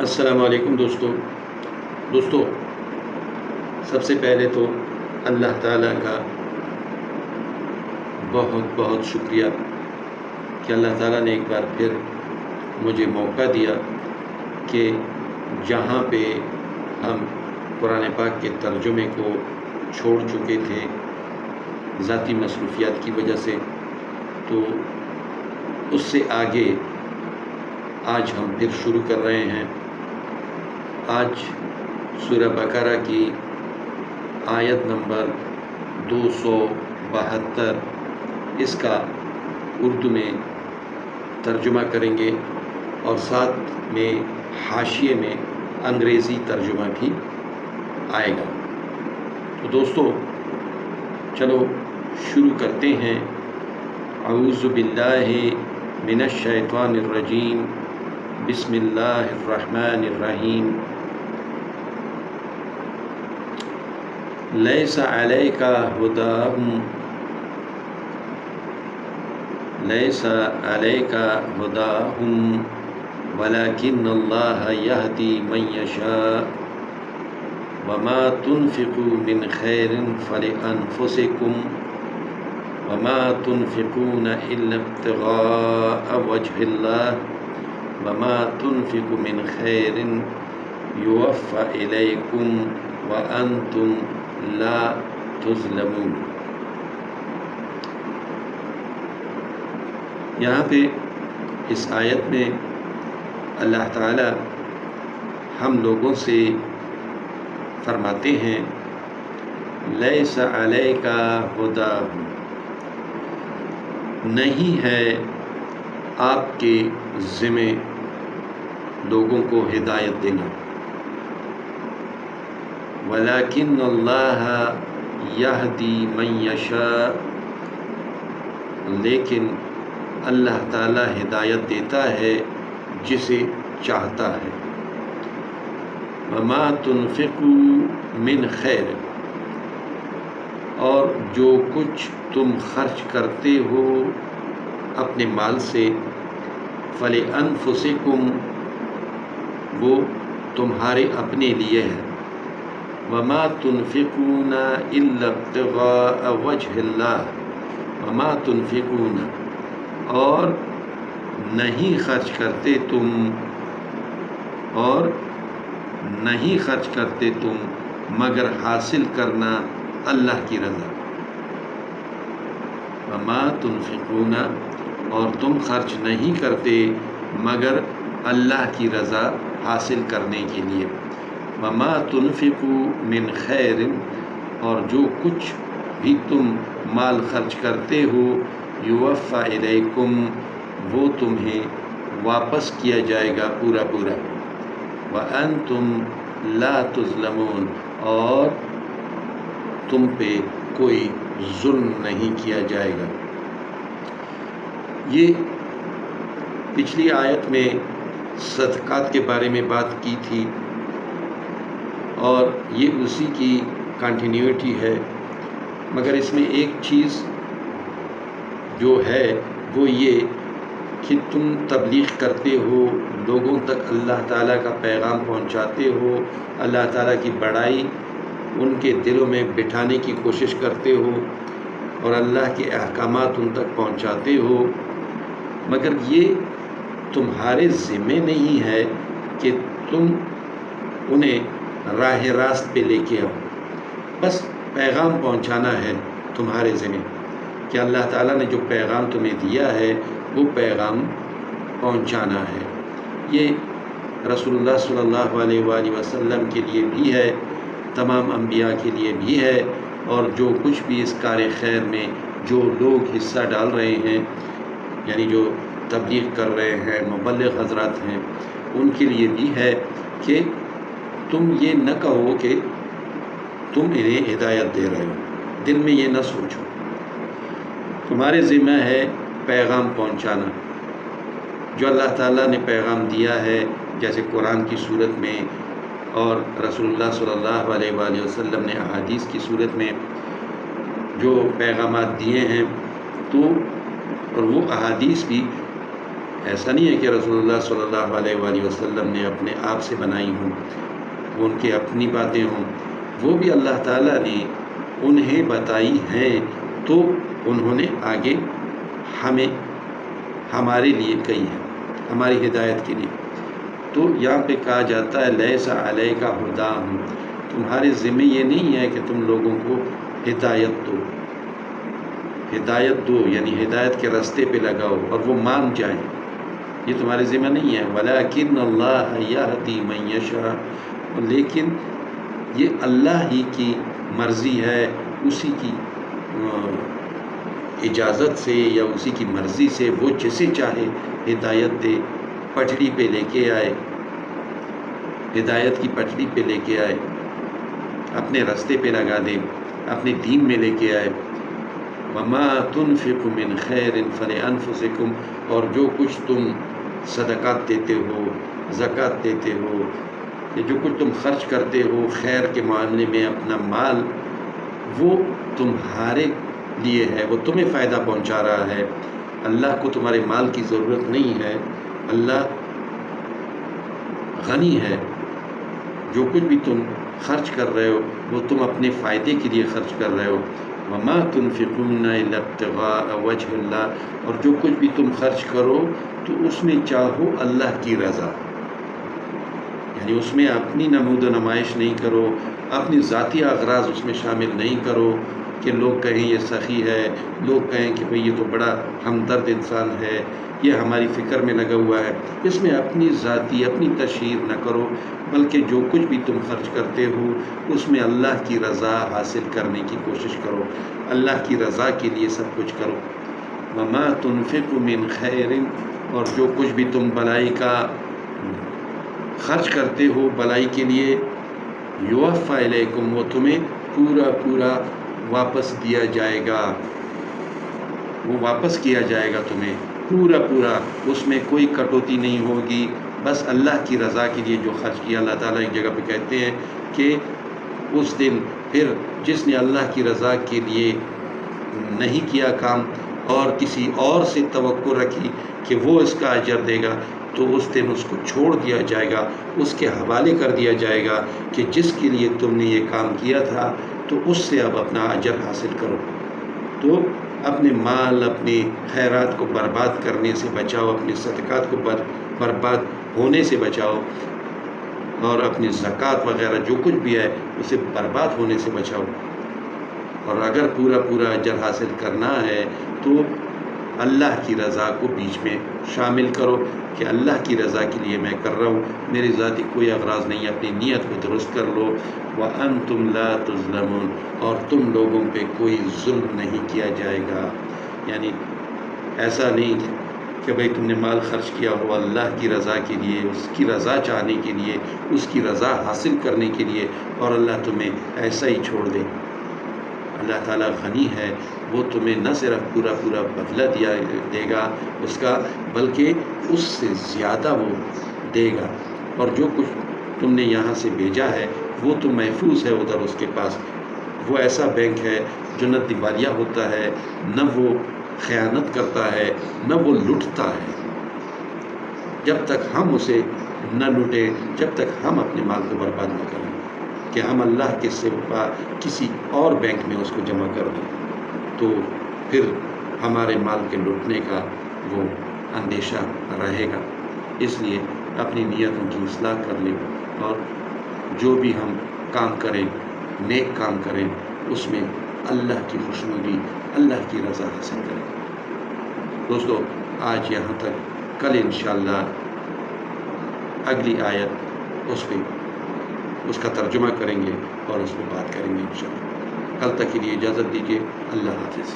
السلام علیکم دوستو سب سے پہلے تو اللہ تعالیٰ کا بہت بہت شکریہ کہ اللہ تعالیٰ نے ایک بار پھر مجھے موقع دیا کہ جہاں پہ ہم قرآن پاک کے ترجمے کو چھوڑ چکے تھے ذاتی مصروفیات کی وجہ سے، تو اس سے آگے آج ہم پھر شروع کر رہے ہیں۔ آج سورہ بقرہ کی آیت نمبر 272 اس کا اردو میں ترجمہ کریں گے اور ساتھ میں حاشیے میں انگریزی ترجمہ بھی آئے گا۔ تو دوستو چلو شروع کرتے ہیں۔ اعوذ باللہ من الشیطان الرجیم، بسم اللہ الرحمن الرحیم۔ لیس علیک ہداہم ولکن اللہ یہدی من یشاء وما تنفقوا من خیر فلانفسکم وما تنفقون الا ابتغاء وجہ اللہ وما تنفقوا من خیر یوفى الیکم وانتم لا تظلمون۔ یہاں پہ اس آیت میں اللہ تعالی ہم لوگوں سے فرماتے ہیں لیس علیک ہداہم، نہیں ہے آپ کے ذمہ لوگوں کو ہدایت دینا، ولیکن اللہ یہدی من یشاء، لیکن اللہ تعالی ہدایت دیتا ہے جسے چاہتا ہے۔ وما تنفقوا من خیر، اور جو کچھ تم خرچ کرتے ہو اپنے مال سے، فلانفسکم، وہ تمہارے اپنے لیے ہے۔ وما تنفقون الا ابتغاء وجہ اللہ، وما تنفقون، اور نہیں خرچ کرتے تم مگر حاصل کرنا اللہ کی رضا۔ وما تنفقون، اور تم خرچ نہیں کرتے مگر اللہ کی رضا حاصل کرنے کے لیے۔ وما تنفقوا من خیر، اور جو کچھ بھی تم مال خرچ کرتے ہو، یوفى الیکم، وہ تمہیں واپس کیا جائے گا پورا پورا۔ وانتم لا تظلمون، اور تم پہ کوئی ظلم نہیں کیا جائے گا۔ یہ پچھلی آیت میں صدقات کے بارے میں بات کی تھی اور یہ اسی کی کنٹینیوٹی ہے، مگر اس میں ایک چیز جو ہے وہ یہ کہ تم تبلیغ کرتے ہو، لوگوں تک اللہ تعالیٰ کا پیغام پہنچاتے ہو، اللہ تعالیٰ کی بڑائی ان کے دلوں میں بٹھانے کی کوشش کرتے ہو اور اللہ کے احکامات ان تک پہنچاتے ہو، مگر یہ تمہارے ذمہ نہیں ہے کہ تم انہیں راہ راست پہ لے کے آؤ۔ بس پیغام پہنچانا ہے تمہارے ذمہ، کہ اللہ تعالیٰ نے جو پیغام تمہیں دیا ہے وہ پیغام پہنچانا ہے۔ یہ رسول اللہ صلی اللہ علیہ وآلہ وسلم کے لیے بھی ہے، تمام انبیاء کے لیے بھی ہے، اور جو کچھ بھی اس کار خیر میں جو لوگ حصہ ڈال رہے ہیں، یعنی جو تبلیغ کر رہے ہیں، مبلغ حضرات ہیں، ان کے لیے بھی ہے کہ تم یہ نہ کہو کہ تم انہیں ہدایت دے رہے ہو، دل میں یہ نہ سوچو، تمہارے ذمہ ہے پیغام پہنچانا۔ جو اللہ تعالیٰ نے پیغام دیا ہے، جیسے قرآن کی صورت میں اور رسول اللہ صلی اللہ علیہ وآلہ وسلم نے احادیث کی صورت میں جو پیغامات دیے ہیں، تو اور وہ احادیث بھی ایسا نہیں ہے کہ رسول اللہ صلی اللہ علیہ وآلہ وسلم نے اپنے آپ سے بنائی ہوں، وہ ان کی اپنی باتیں ہوں، وہ بھی اللہ تعالیٰ نے انہیں بتائی ہیں، تو انہوں نے آگے ہمیں ہمارے لیے کہی ہے، ہماری ہدایت کے لیے۔ تو یہاں پہ کہا جاتا ہے لیس علیک ھداھم، تمہارے ذمہ یہ نہیں ہے کہ تم لوگوں کو ہدایت دو، ہدایت دو یعنی ہدایت کے راستے پہ لگاؤ اور وہ مان جائیں، یہ تمہارے ذمہ نہیں ہے۔ ولیکن اللہ یہدی من یشاء، لیکن یہ اللہ ہی کی مرضی ہے، اسی کی اجازت سے یا اسی کی مرضی سے وہ جسے چاہے ہدایت دے، پٹڑی پہ لے کے آئے، ہدایت کی پٹڑی پہ لے کے آئے، اپنے راستے پہ لگا دے، اپنے دین میں لے کے آئے۔ وما تنفقوا من خیر فلانفسکم، اور جو کچھ تم صدقات دیتے ہو، زکوٰۃ دیتے ہو، کہ جو کچھ تم خرچ کرتے ہو خیر کے معاملے میں اپنا مال، وہ تمہارے لیے ہے، وہ تمہیں فائدہ پہنچا رہا ہے۔ اللہ کو تمہارے مال کی ضرورت نہیں ہے، اللہ غنی ہے۔ جو کچھ بھی تم خرچ کر رہے ہو وہ تم اپنے فائدے کے لیے خرچ کر رہے ہو۔ وما تنفقون الا ابتغاء وجه اللہ، اور جو کچھ بھی تم خرچ کرو تو اس میں چاہو اللہ کی رضا، یعنی اس میں اپنی نمود و نمائش نہیں کرو، اپنی ذاتی اغراض اس میں شامل نہیں کرو کہ لوگ کہیں یہ سخی ہے، لوگ کہیں کہ بھئی یہ تو بڑا ہمدرد انسان ہے، یہ ہماری فکر میں لگا ہوا ہے۔ اس میں اپنی ذاتی اپنی تشہیر نہ کرو، بلکہ جو کچھ بھی تم خرچ کرتے ہو اس میں اللہ کی رضا حاصل کرنے کی کوشش کرو، اللہ کی رضا کے لیے سب کچھ کرو۔ وما تنفقوا من خیر، اور جو کچھ بھی تم بلائی کا خرچ کرتے ہو بلائی کے لیے، یوفی الیکم، وہ تمہیں پورا پورا واپس دیا جائے گا، وہ واپس کیا جائے گا تمہیں پورا پورا، اس میں کوئی کٹوتی نہیں ہوگی۔ بس اللہ کی رضا کے لیے جو خرچ کیا، اللہ تعالیٰ ایک جگہ پہ کہتے ہیں کہ اس دن پھر جس نے اللہ کی رضا کے لیے نہیں کیا کام اور کسی اور سے توقع رکھی کہ وہ اس کا اجر دے گا، تو اس دن اس کو چھوڑ دیا جائے گا، اس کے حوالے کر دیا جائے گا کہ جس کے لیے تم نے یہ کام کیا تھا تو اس سے اب اپنا اجر حاصل کرو۔ تو اپنے مال، اپنے خیرات کو برباد کرنے سے بچاؤ، اپنے صدقات کو برباد ہونے سے بچاؤ، اور اپنی زکوٰۃ وغیرہ جو کچھ بھی ہے اسے برباد ہونے سے بچاؤ۔ اور اگر پورا پورا اجر حاصل کرنا ہے تو اللہ کی رضا کو بیچ میں شامل کرو کہ اللہ کی رضا کے لیے میں کر رہا ہوں، میری ذاتی کوئی اغراض نہیں، اپنی نیت کو درست کر لو۔ وَأَنْتُمْ لَا تُظْلَمُونَ، اور تم لوگوں پہ کوئی ظلم نہیں کیا جائے گا، یعنی ایسا نہیں کہ بھئی تم نے مال خرچ کیا ہو اللہ کی رضا کے لیے، اس کی رضا چاہنے کے لیے، اس کی رضا حاصل کرنے کے لیے، اور اللہ تمہیں ایسا ہی چھوڑ دے۔ اللہ تعالیٰ غنی ہے، وہ تمہیں نہ صرف پورا پورا بدلہ دے گا اس کا، بلکہ اس سے زیادہ وہ دے گا۔ اور جو کچھ تم نے یہاں سے بھیجا ہے وہ تو محفوظ ہے ادھر اس کے پاس، وہ ایسا بینک ہے جو نہ دیوالیہ ہوتا ہے، نہ وہ خیانت کرتا ہے، نہ وہ لٹتا ہے۔ جب تک ہم اسے نہ لوٹیں، جب تک ہم اپنے مال کو برباد نہ کریں کہ ہم اللہ کے سوا کسی اور بینک میں اس کو جمع کر دیں، تو پھر ہمارے مال کے لوٹنے کا وہ اندیشہ رہے گا۔ اس لیے اپنی نیتوں کی اصلاح کر لیں، اور جو بھی ہم کام کریں، نیک کام کریں، اس میں اللہ کی خوشنودی، اللہ کی رضا حاصل کریں۔ دوستو آج یہاں تک، کل انشاءاللہ اگلی آیت اس کا ترجمہ کریں گے اور اس پہ بات کریں گے انشاءاللہ۔ کل تک کے لیے اجازت دیجیے، اللہ حافظ۔